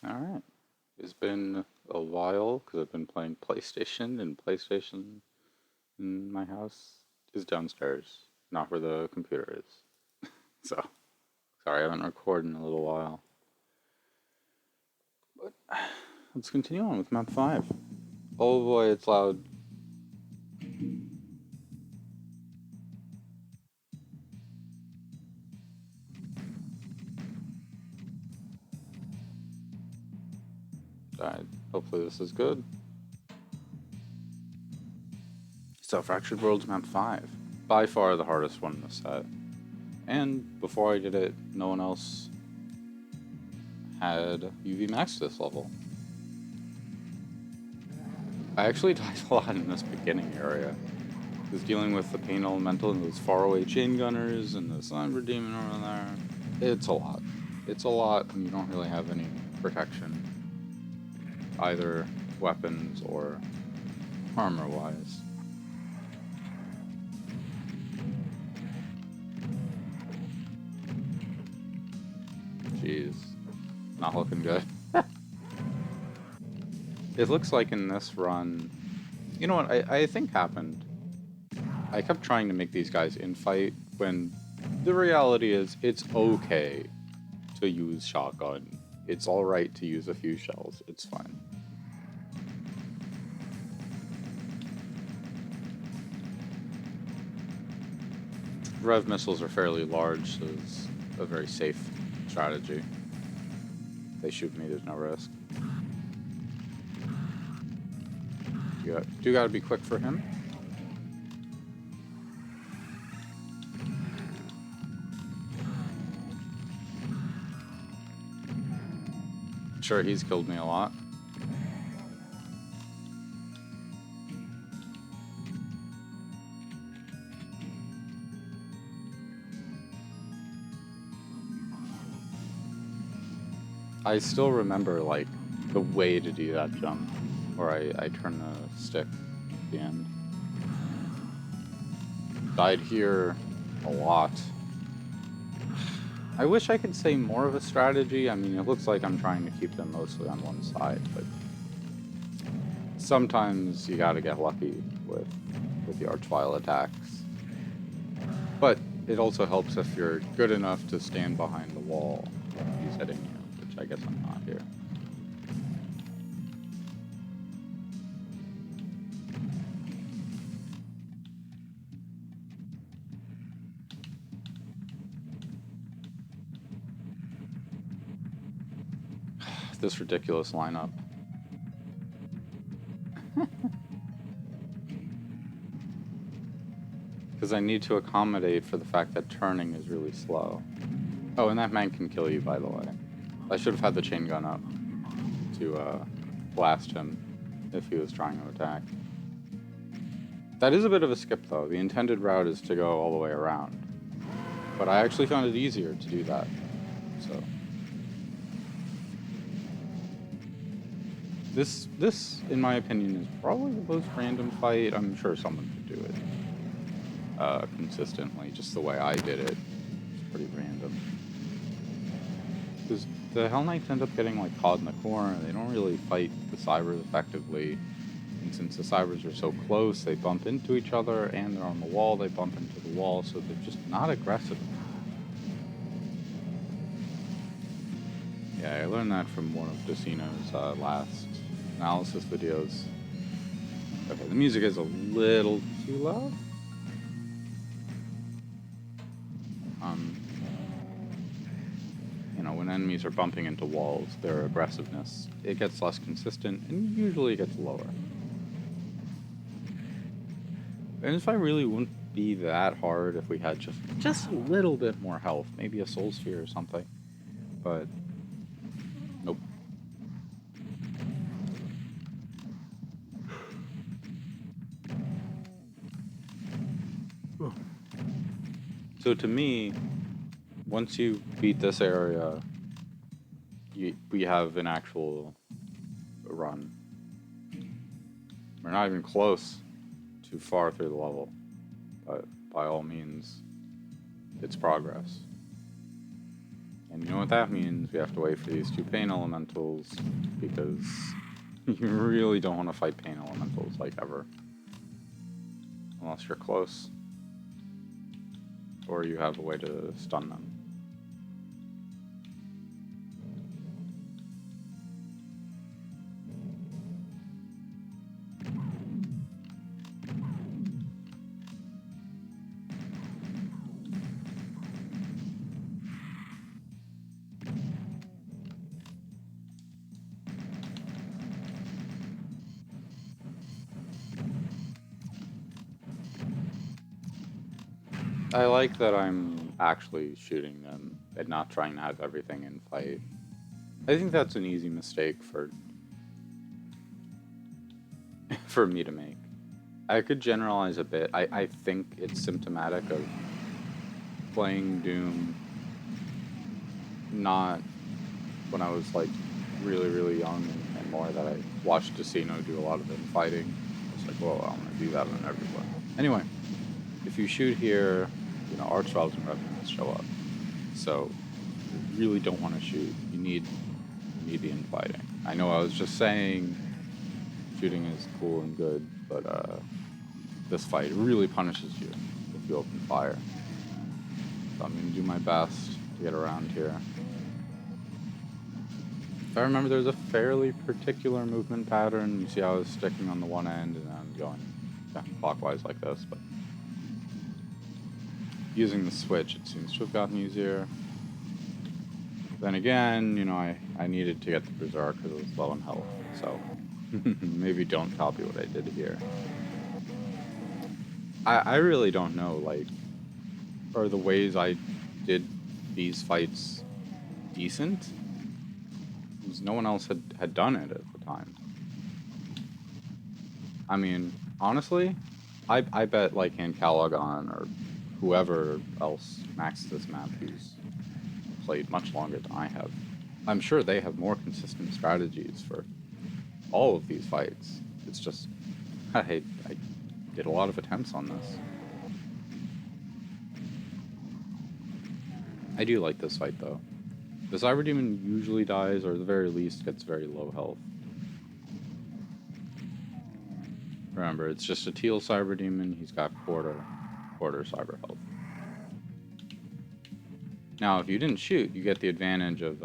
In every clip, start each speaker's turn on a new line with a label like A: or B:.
A: Alright. It's been a while because I've been playing PlayStation, and PlayStation in my house is downstairs, not where the computer is. So, sorry, I haven't recorded in a little while. But let's continue on with map 5. Oh boy, it's loud. Alright, hopefully this is good. So, Fractured Worlds map 5. By far the hardest one in the set. And before I did it, no one else had UV max this level. I actually died a lot in this beginning area. I was dealing with the pain elemental and those faraway chain gunners and the Slumber Demon over there. It's a lot. It's a lot when you don't really have any protection, either weapons or armor-wise. Jeez. Not looking good. It looks like in this run... You know what I think happened? I kept trying to make these guys infight when the reality is it's okay to use shotgun. It's alright to use a few shells. It's fine. Rev missiles are fairly large, so it's a very safe strategy. If they shoot me, there's no risk. You do gotta be quick for him. Sure, he's killed me a lot. I still remember, like, the way to do that jump, where I turn the stick at the end. Died here a lot. I wish I could say more of a strategy. I mean, it looks like I'm trying to keep them mostly on one side, but sometimes you gotta get lucky with the Archvile attacks. But it also helps if you're good enough to stand behind the wall when he's hitting you, which I guess I'm not here. This ridiculous lineup. Because I need to accommodate for the fact that turning is really slow. Oh, and that man can kill you, by the way. I should have had the chain gun up to blast him if he was trying to attack. That is a bit of a skip, though. The intended route is to go all the way around. But I actually found it easier to do that. So this, in my opinion, is probably the most random fight. I'm sure someone could do it consistently, just the way I did it. It's pretty random. Because the Hell Knights end up getting like caught in the corner. They don't really fight the Cybers effectively. And since the Cybers are so close, they bump into each other, and they're on the wall, they bump into the wall, so they're just not aggressive. Yeah, I learned that from one of Decino's last analysis videos. Okay, the music is a little too loud. You know, when enemies are bumping into walls, their aggressiveness, it gets less consistent and usually gets lower. And this fight really wouldn't be that hard if we had just a little bit more health, maybe a soul sphere or something. But nope. So to me, once you beat this area, we have an actual run. We're not even close too far through the level, but by all means, it's progress. And you know what that means? We have to wait for these 2 pain elementals, because you really don't want to fight pain elementals, like, ever. Unless you're close. Or you have a way to stun them. I like that I'm actually shooting them and not trying to have everything in fight. I think that's an easy mistake for me to make. I could generalize a bit. I think it's symptomatic of playing Doom not when I was like really young and more that I watched Decino do a lot of infighting. It's like, whoa, I want to do that on everyone. Anyway, if you shoot here, you know, Archviles and Revenants show up. So you really don't want to shoot. You need the infighting. I know I was just saying shooting is cool and good, but this fight really punishes you if you open fire. So I'm going to do my best to get around here. If I remember, there's a fairly particular movement pattern. You see how I was sticking on the one end and I'm going clockwise like this, but using the switch, it seems to have gotten easier. Then again, you know, I needed to get the Berserk because it was low in health, so maybe don't copy what I did here. I really don't know, like, are the ways I did these fights decent? Because no one else had done it at the time. I mean, honestly, I bet, like, Calogon or whoever else maxed this map who's played much longer than I have, I'm sure they have more consistent strategies for all of these fights. It's just, I did a lot of attempts on this. I do like this fight, though. The Cyber Demon usually dies, or at the very least gets very low health. Remember, it's just a teal Cyber Demon. He's got quarter cyber health. Now, if you didn't shoot, you get the advantage of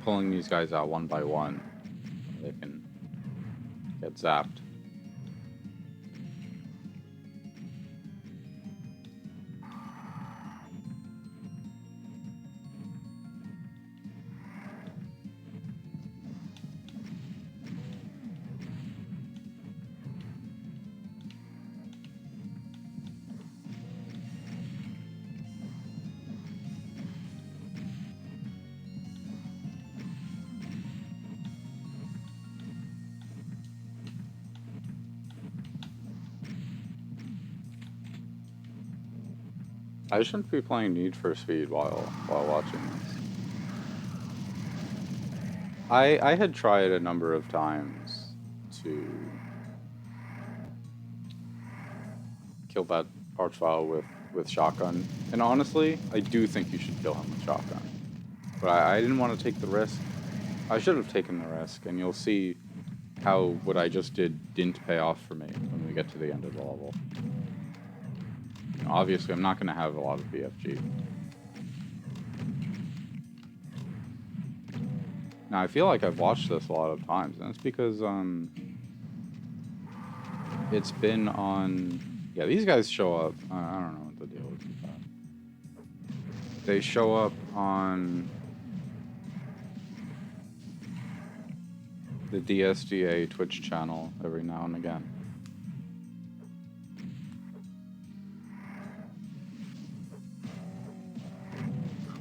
A: pulling these guys out one by one. They can get zapped. I shouldn't be playing Need for Speed while watching this. I had tried a number of times to kill that Archvile with shotgun, and honestly, I do think you should kill him with shotgun. But I didn't want to take the risk. I should have taken the risk, and you'll see how what I just did didn't pay off for me when we get to the end of the level. You know, obviously, I'm not going to have a lot of BFG. Now, I feel like I've watched this a lot of times, and it's because it's been on... Yeah, these guys show up. I don't know what the deal is with that. They show up on the DSDA Twitch channel every now and again.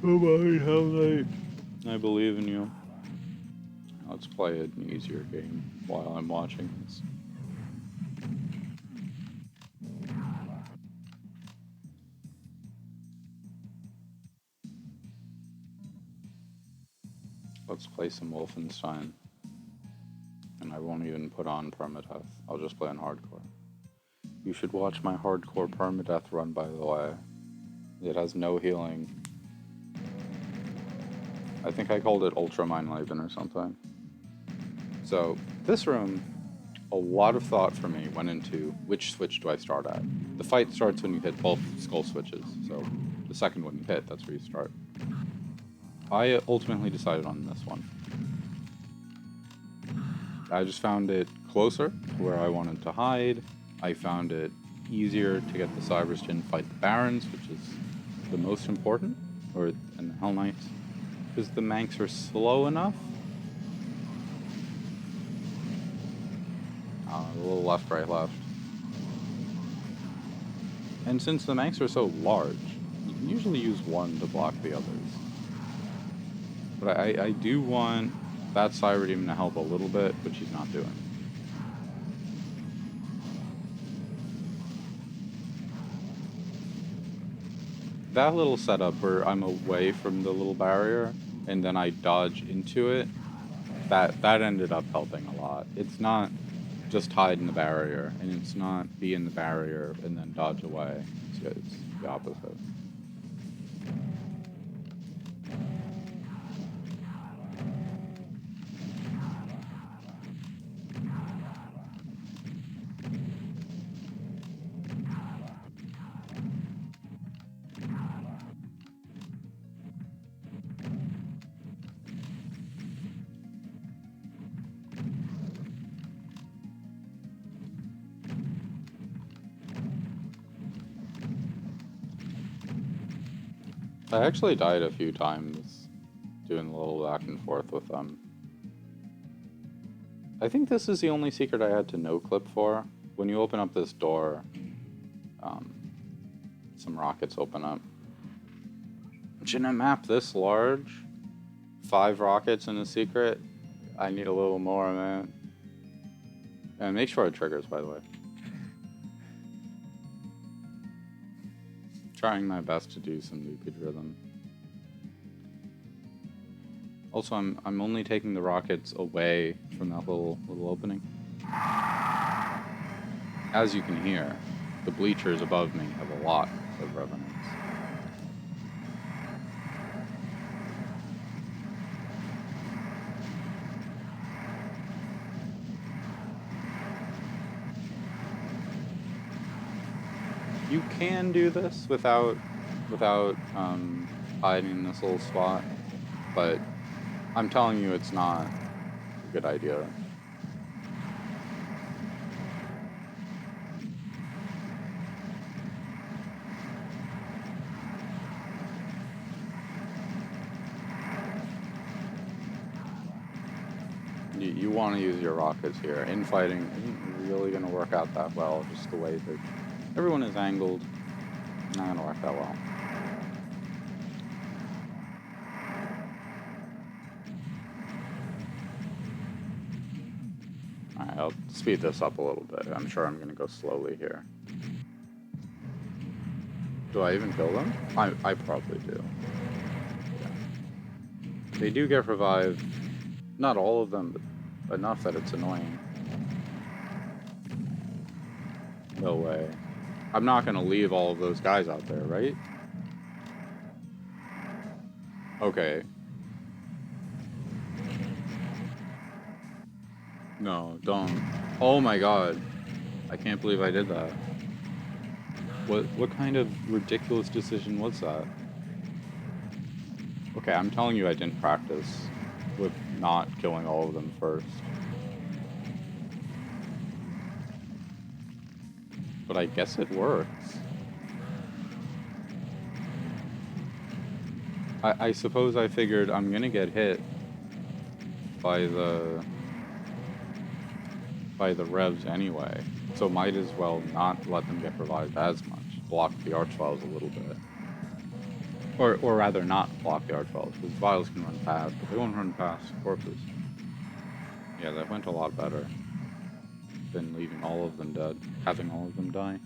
A: Come on, Hell Knight. I believe in you. Let's play an easier game while I'm watching this. Let's play some Wolfenstein. And I won't even put on permadeath. I'll just play on hardcore. You should watch my hardcore permadeath run, by the way. It has no healing. I think I called it Ultra Mind Laven or something. So this room, a lot of thought for me went into which switch do I start at. The fight starts when you hit both skull switches, so the second one you hit, that's where you start. I ultimately decided on this one. I just found it closer to where I wanted to hide. I found it easier to get the Cybers to fight the Barons, which is the most important, and the Hell Knights, because the Manx are slow enough. A little left, right, left. And since the Manx are so large, you can usually use one to block the others. But I do want that Cyber Demon to help a little bit, which she's not doing. That little setup where I'm away from the little barrier and then I dodge into it, that ended up helping a lot. It's not just hide in the barrier, and it's not be in the barrier and then dodge away. It's the opposite. I actually died a few times doing a little back and forth with them. I think this is the only secret I had to no-clip for. When you open up this door, some rockets open up. But in a map this large, 5 rockets in a secret, I need a little more, man. And make sure it triggers, by the way. Trying my best to do some leakage rhythm. Also, I'm only taking the rockets away from that little opening. As you can hear, the bleachers above me have a lot of revenants. You can do this without hiding in this little spot, but I'm telling you it's not a good idea. You want to use your rockets here. Infighting isn't really going to work out that well, just the way that everyone is angled. Not going to work that well. Alright, I'll speed this up a little bit. I'm sure I'm going to go slowly here. Do I even kill them? I probably do. Yeah. They do get revived. Not all of them, but enough that it's annoying. No way. I'm not going to leave all of those guys out there, right? Okay. No, don't. Oh my god. I can't believe I did that. What kind of ridiculous decision was that? Okay, I'm telling you I didn't practice with not killing all of them first. But I guess it works. I suppose I figured I'm gonna get hit by the revs anyway, so might as well not let them get revived as much. Block the Archviles a little bit. Or rather not block the Archviles, because Vials can run past, but they won't run past corpses. Yeah, that went a lot better than leaving all of them dead, having all of them die.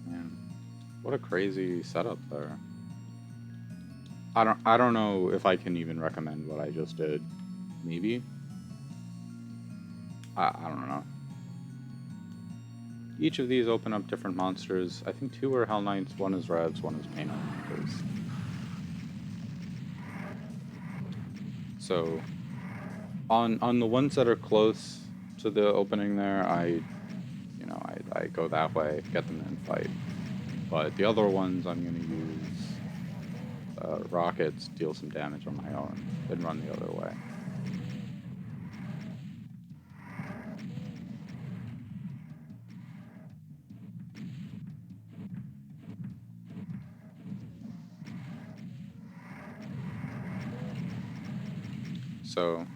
A: Man, what a crazy setup there. I don't know if I can even recommend what I just did. Maybe? I don't know. each of these open up different monsters. I think 2 are Hell Knights, 1 is Revs, 1 is Pain Elementals. So, on the ones that are close to the opening there, I go that way, get them in fight. But the other ones, I'm going to use rockets, deal some damage on my own, then run the other way. So,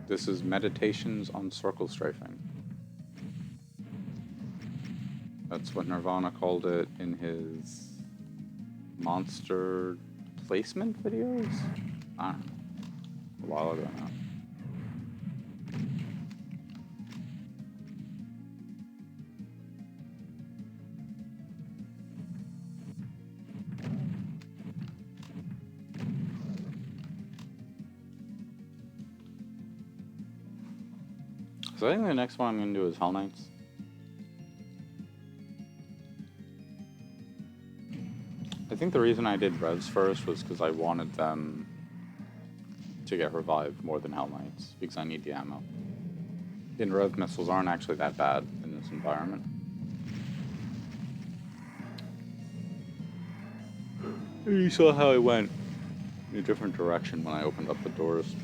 A: this is Meditations on Circle Strafing. That's what Nirvana called it in his monster placement videos? I don't know. A while ago now. So I think the next one I'm going to do is Hell Knights. I think the reason I did Revs first was because I wanted them to get revived more than Hell Knights, because I need the ammo. And Rev missiles aren't actually that bad in this environment. You saw how I went in a different direction when I opened up the doors.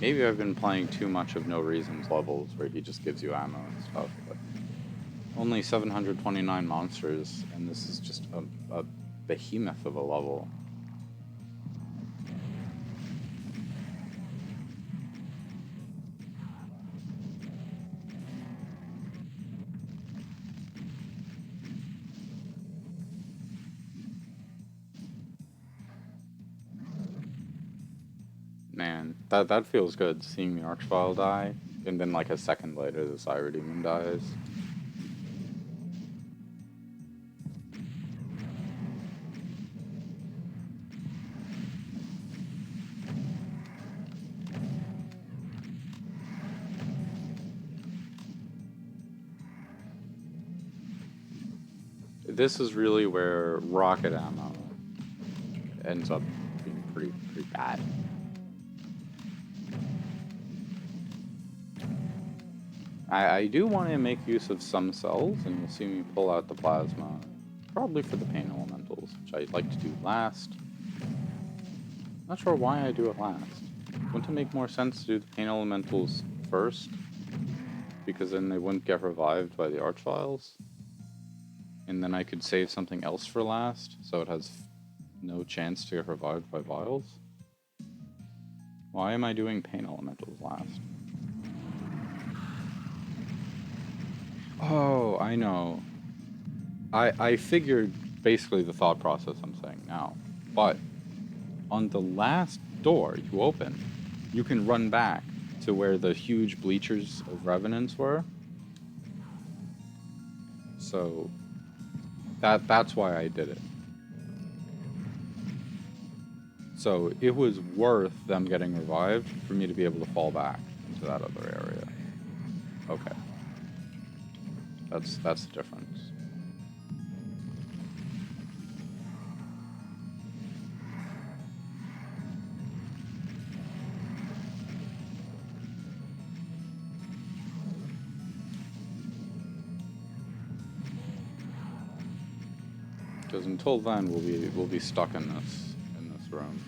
A: Maybe I've been playing too much of No Reasons levels where he just gives you ammo and stuff, but only 729 monsters, and this is just a behemoth of a level. Man, that feels good, seeing the Archvile die, and then like a second later the Cyrodiemon dies. This is really where rocket ammo ends up being pretty bad. I do want to make use of some cells, and you'll see me pull out the plasma, probably for the Pain Elementals, which I'd like to do last. Not sure why I do it last. Wouldn't it make more sense to do the Pain Elementals first? Because then they wouldn't get revived by the Archviles? And then I could save something else for last, so it has no chance to get revived by Vials? Why am I doing Pain Elementals last? Oh, I know. I figured basically the thought process I'm saying now. But on the last door you open, you can run back to where the huge bleachers of Revenants were. So that's why I did it. So it was worth them getting revived for me to be able to fall back into that other area. Okay. That's the difference. Because until then we'll be stuck in this room.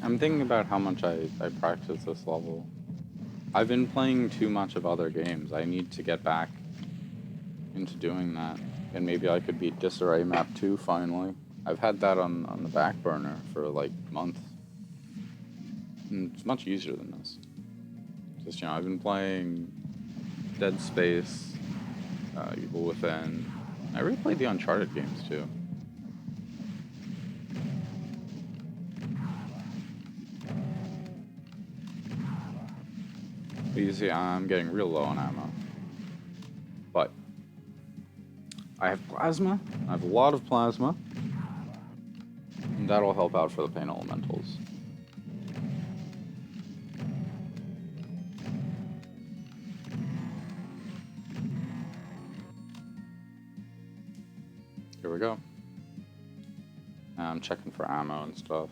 A: I'm thinking about how much I practice this level. I've been playing too much of other games. I need to get back into doing that. And maybe I could beat Disarray Map 2 finally. I've had that on the back burner for like months. And it's much easier than this. Just, I've been playing Dead Space, Evil Within. I replayed the Uncharted games too. But you see, I'm getting real low on ammo. But I have plasma. I have a lot of plasma. And that'll help out for the pain elementals. Here we go. I'm checking for ammo and stuff.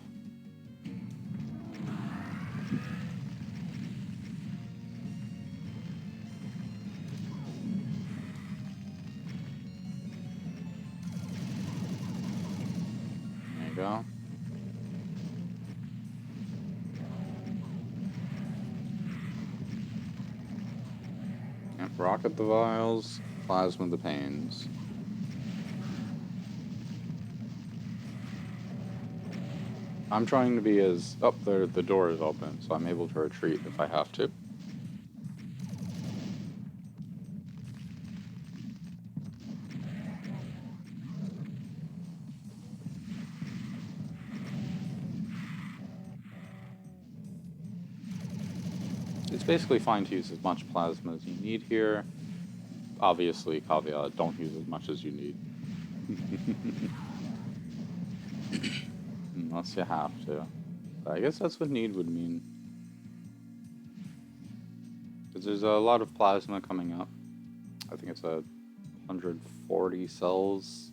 A: There you go. Yep, rocket the vials, plasma the pains. I'm trying to be as... Up there, the door is open, so I'm able to retreat if I have to. It's basically fine to use as much plasma as you need here. Obviously, caveat, don't use as much as you need. Unless you have to. But I guess that's what need would mean. Because there's a lot of plasma coming up. I think it's 140 cells.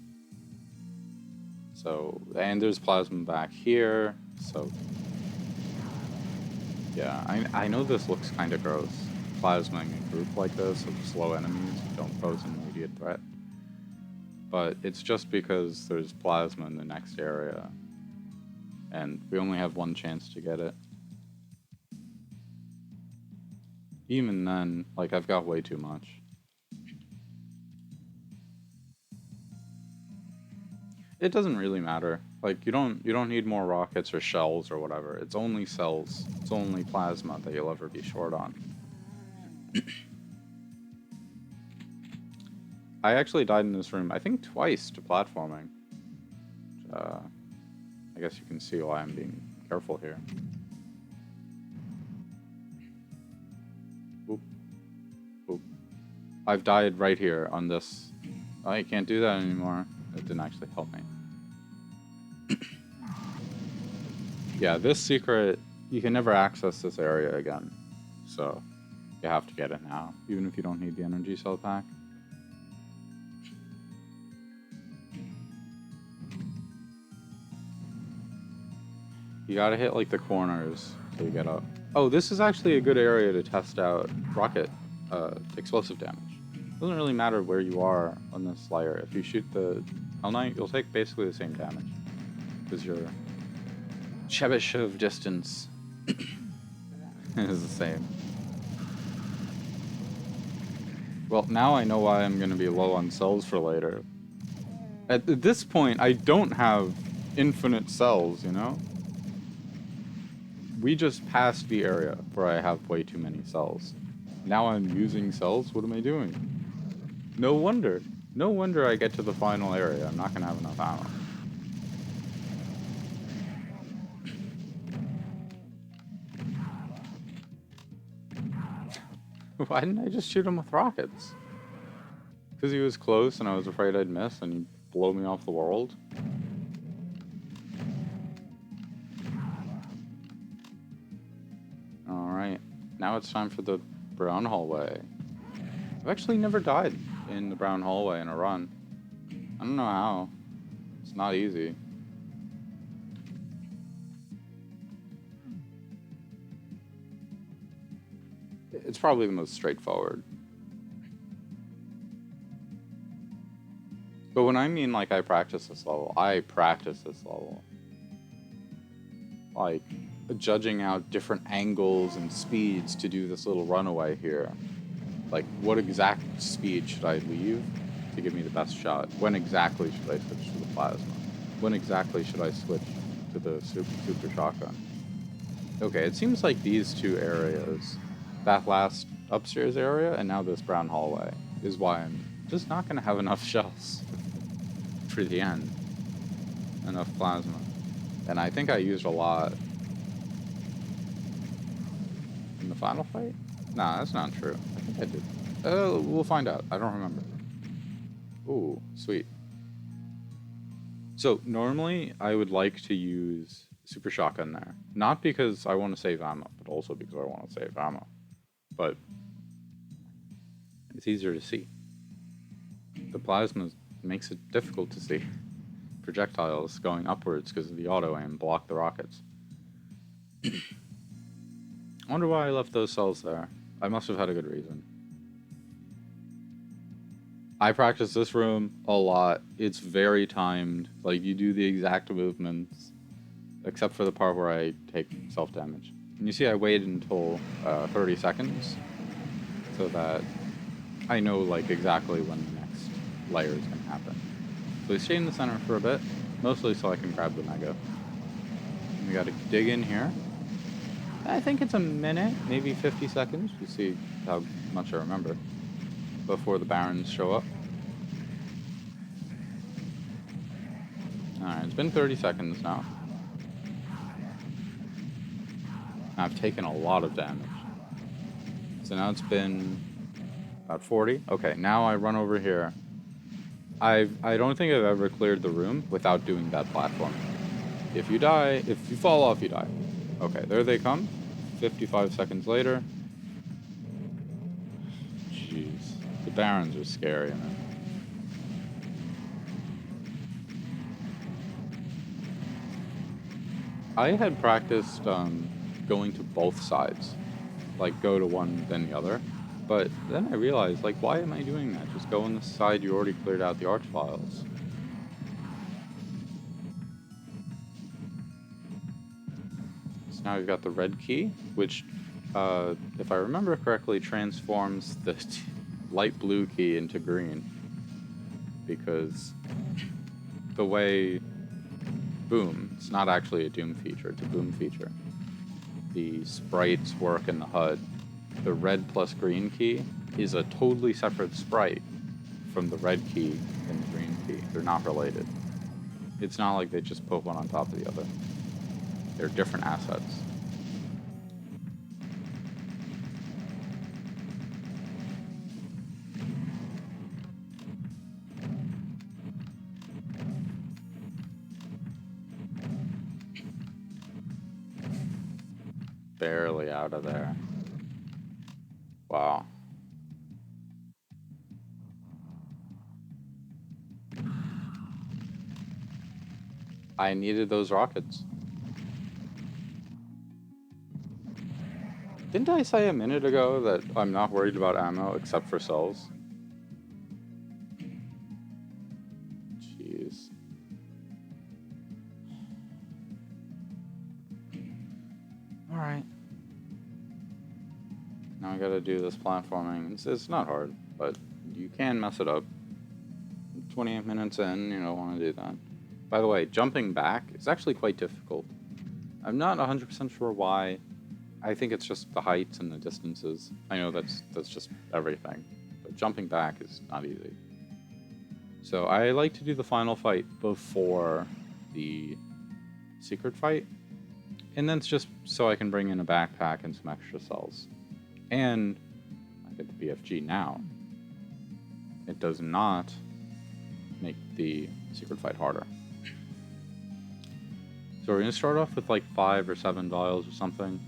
A: So, and there's plasma back here, so... Yeah, I know this looks kind of gross, plasmaing a group like this of slow enemies who don't pose an immediate threat. But it's just because there's plasma in the next area, and we only have one chance to get it. Even then, like, I've got way too much. It doesn't really matter. Like, you don't need more rockets or shells or whatever. It's only cells. It's only plasma that you'll ever be short on. I actually died in this room, I think twice, to platforming. I guess you can see why I'm being careful here. Oop. Oop. I've died right here on this. Oh, you can't do that anymore. It didn't actually help me. Yeah, this secret, you can never access this area again. So, you have to get it now, even if you don't need the energy cell pack. You gotta hit, like, the corners so you get up. Oh, this is actually a good area to test out rocket explosive damage. It doesn't really matter where you are on this layer. If you shoot the Hell Knight, you'll take basically the same damage. Because your Chebyshev distance is the same. Well, now I know why I'm going to be low on cells for later. At this point, I don't have infinite cells, you know? We just passed the area where I have way too many cells. Now I'm using cells? What am I doing? No wonder. No wonder I get to the final area. I'm not going to have enough ammo. Why didn't I just shoot him with rockets? Because he was close and I was afraid I'd miss and he'd blow me off the world? Alright, now it's time for the brown hallway. I've actually never died in the brown hallway in a run. I don't know how. It's not easy. It's probably the most straightforward. But when I mean, like, I practice this level, I practice this level. Like, judging out different angles and speeds to do this little runaway here. Like, what exact speed should I leave to give me the best shot? When exactly should I switch to the plasma? When exactly should I switch to the super shotgun? Okay, it seems like these two areas, that last upstairs area and now this brown hallway, is why I'm just not going to have enough shells for the end. Enough plasma. And I think I used a lot in the final fight? Nah, that's not true. I think I did. We'll find out. I don't remember. Ooh, sweet. So normally I would like to use super shotgun there. Not because I want to save ammo, but also because I want to save ammo. But it's easier to see. The plasma makes it difficult to see. Projectiles going upwards because of the auto aim block the rockets. I wonder why I left those cells there. I must have had a good reason. I practice this room a lot. It's very timed. Like, you do the exact movements, except for the part where I take self-damage. And you see I waited until 30 seconds so that I know, like, exactly when the next layer is going to happen. So we stay in the center for a bit, mostly so I can grab the mega. And we got to dig in here. I think it's a minute, maybe 50 seconds. You see how much I remember before the barons show up. Alright, it's been 30 seconds now. I've taken a lot of damage. So now it's been about 40. Okay, now I run over here. I don't think I've ever cleared the room without doing that platform. If you die, if you fall off, you die. Okay, there they come. 55 seconds later. Jeez. The barons are scary, man. I had practiced going to both sides. Like, go to one, then the other. But then I realized, like, why am I doing that? Just go on the side you already cleared out the arch files. So now we've got the red key, which, if I remember correctly, transforms the light blue key into green. Because the way... Boom. It's not actually a Doom feature, it's a Boom feature. The sprites work in the HUD. The red plus green key is a totally separate sprite from the red key and the green key. They're not related. It's not like they just put one on top of the other. They're different assets. Barely out of there. Wow. I needed those rockets. Didn't I say a minute ago that I'm not worried about ammo except for cells? Jeez. Alright. Now I gotta do this platforming. It's not hard, but you can mess it up. 28 minutes in, you don't want to do that. By the way, jumping back is actually quite difficult. I'm not 100% sure why. I think it's just the heights and the distances. I know that's just everything. But jumping back is not easy. So I like to do the final fight before the secret fight. And then it's just so I can bring in a backpack and some extra cells. And I get the BFG now. It does not make the secret fight harder. So we're going to start off with like 5 or 7 dials or something.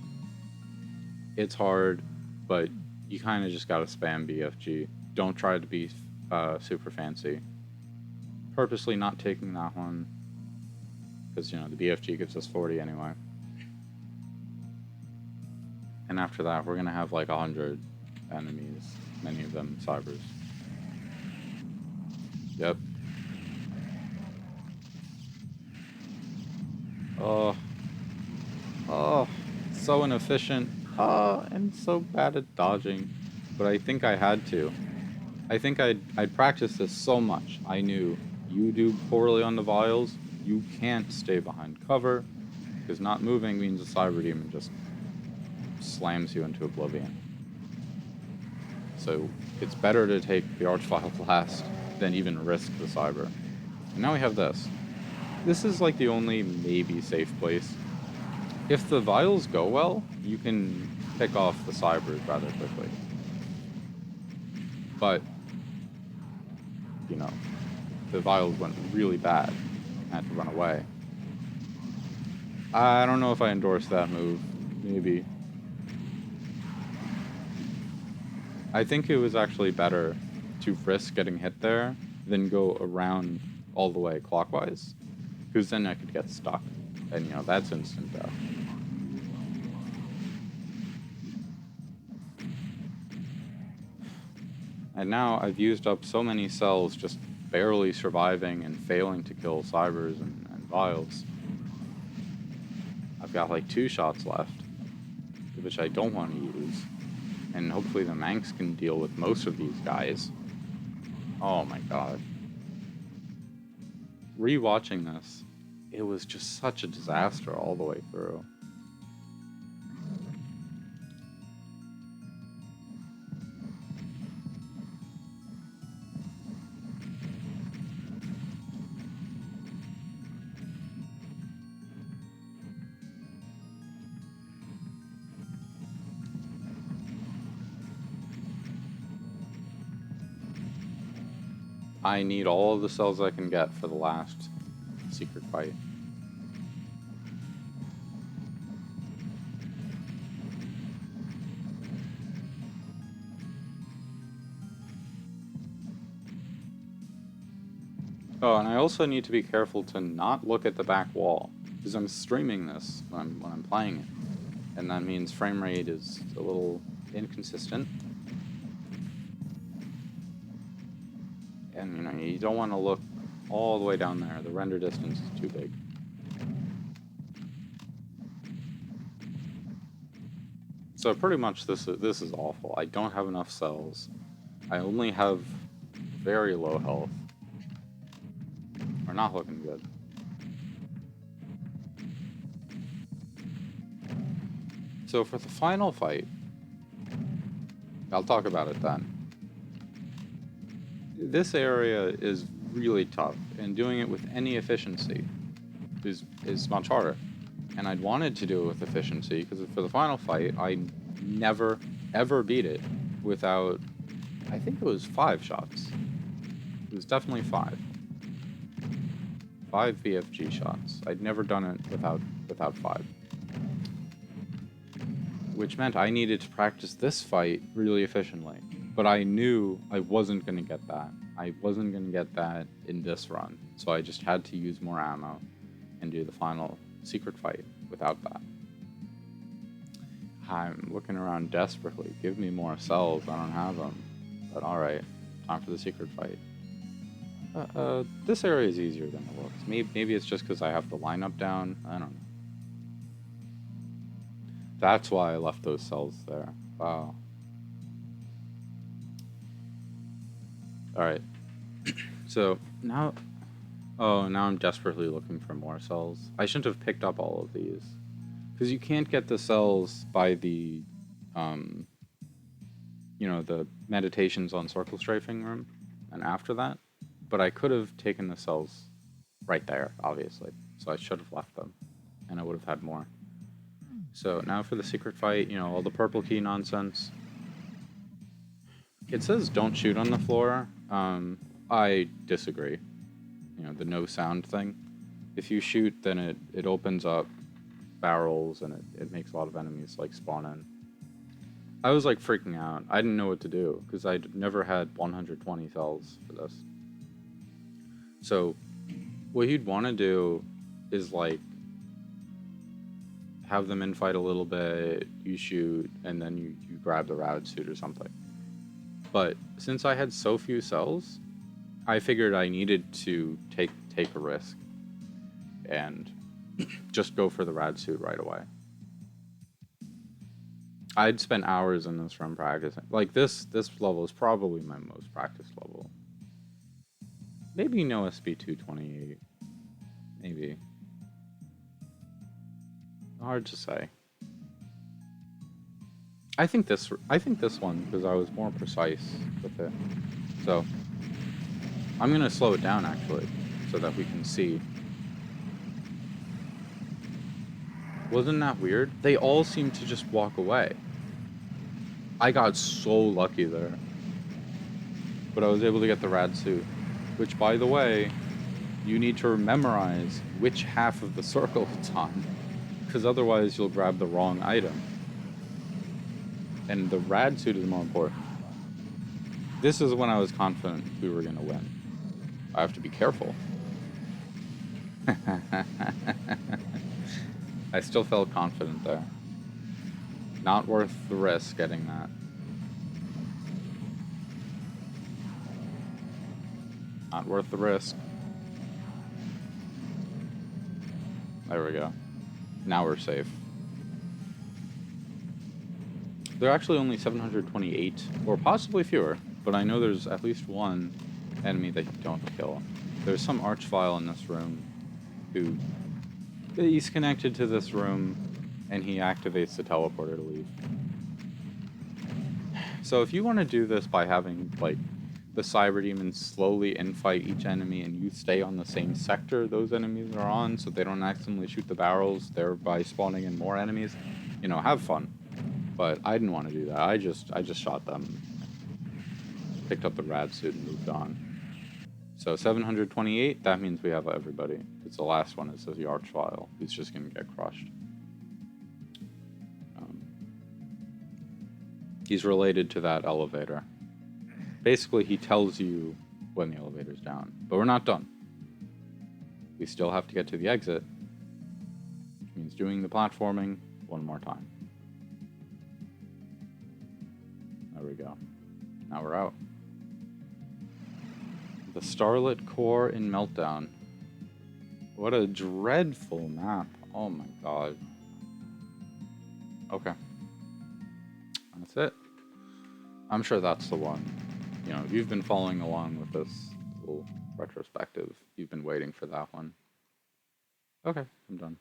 A: It's hard, but you kind of just got to spam BFG. Don't try to be super fancy. Purposely not taking that one, because, you know, the BFG gives us 40 anyway. And after that, we're going to have like 100 enemies, many of them cybers. Yep. Oh, so inefficient. And so bad at dodging. But I think I had to. I think I'd practiced this so much. I knew you do poorly on the vials, you can't stay behind cover, because not moving means a cyber demon just slams you into oblivion. So it's better to take the Archvile last than even risk the Cyber. And now we have this. This is like the only maybe safe place. If the Vials go well, you can pick off the Cybers rather quickly. But, you know, the Vials went really bad. I had to run away. I don't know if I endorse that move. Maybe. I think it was actually better to risk getting hit there than go around all the way clockwise, because then I could get stuck, and you know, that's instant death. And now I've used up so many cells just barely surviving and failing to kill Cybers and Vials. I've got like 2 shots left, which I don't want to use. And hopefully the Manx can deal with most of these guys. Oh my god. Rewatching this, it was just such a disaster all the way through. I need all of the cells I can get for the last secret fight. Oh, and I also need to be careful to not look at the back wall, because I'm streaming this when I'm playing it, and that means frame rate is a little inconsistent. And you know, you don't want to look all the way down there. The render distance is too big. So pretty much this is awful. I don't have enough cells. I only have very low health. We're not looking good. So for the final fight, I'll talk about it then. This area is really tough, and doing it with any efficiency is much harder. And I'd wanted to do it with efficiency, because for the final fight, I never, ever beat it without, I think it was 5 shots. It was definitely 5. 5 BFG shots. I'd never done it without 5. Which meant I needed to practice this fight really efficiently. But I knew I wasn't going to get that. I wasn't going to get that in this run. So I just had to use more ammo and do the final secret fight without that. I'm looking around desperately. Give me more cells. I don't have them. But alright, time for the secret fight. This area is easier than it looks. Maybe it's just because I have the lineup down. I don't know. That's why I left those cells there. Wow. Alright. So, now... Oh, now I'm desperately looking for more cells. I shouldn't have picked up all of these. Because you can't get the cells by the... you know, the Meditations on Circle Strafing room. And after that. But I could have taken the cells right there, obviously. So I should have left them. And I would have had more. So now for the secret fight, you know, all the purple key nonsense. It says don't shoot on the floor. I disagree. You know, the no sound thing. If you shoot, then it opens up barrels and it makes a lot of enemies like spawn in. I was like freaking out. I didn't know what to do because I'd never had 120 cells for this. So what you'd want to do is like have them infight a little bit, you shoot, and then you grab the rad suit or something. But since I had so few cells, I figured I needed to take a risk and just go for the rad suit right away. I'd spent hours in this run practicing. Like this level is probably my most practiced level. Maybe no SB228. Maybe. Hard to say. I think this one, because I was more precise with it. So I'm gonna slow it down actually, so that we can see. Wasn't that weird? They all seem to just walk away. I got so lucky there. But I was able to get the rad suit, which, by the way, you need to memorize which half of the circle it's on, because otherwise you'll grab the wrong item. And the rad suit is more important. This is when I was confident we were going to win. I have to be careful. I still felt confident there. Not worth the risk getting that. Not worth the risk. There we go. Now we're safe. There are actually only 728, or possibly fewer, but I know there's at least one enemy that you don't kill. There's some archvile in this room who... he's connected to this room, and he activates the teleporter to leave. So if you want to do this by having, like, the cyber demons slowly infight each enemy and you stay on the same sector those enemies are on so they don't accidentally shoot the barrels, thereby spawning in more enemies, you know, have fun. But I didn't want to do that. I just shot them, picked up the rad suit and moved on. So 728, that means we have everybody. It's the last one. It says the archvile. He's just going to get crushed. He's related to that elevator. Basically, he tells you when the elevator's down. But we're not done. We still have to get to the exit, which means doing the platforming one more time. There we go. Now we're out. The Starlit Core in Meltdown. What a dreadful map. Oh my god. Okay. That's it. I'm sure that's the one. You know, if you've been following along with this little retrospective, you've been waiting for that one. Okay, I'm done.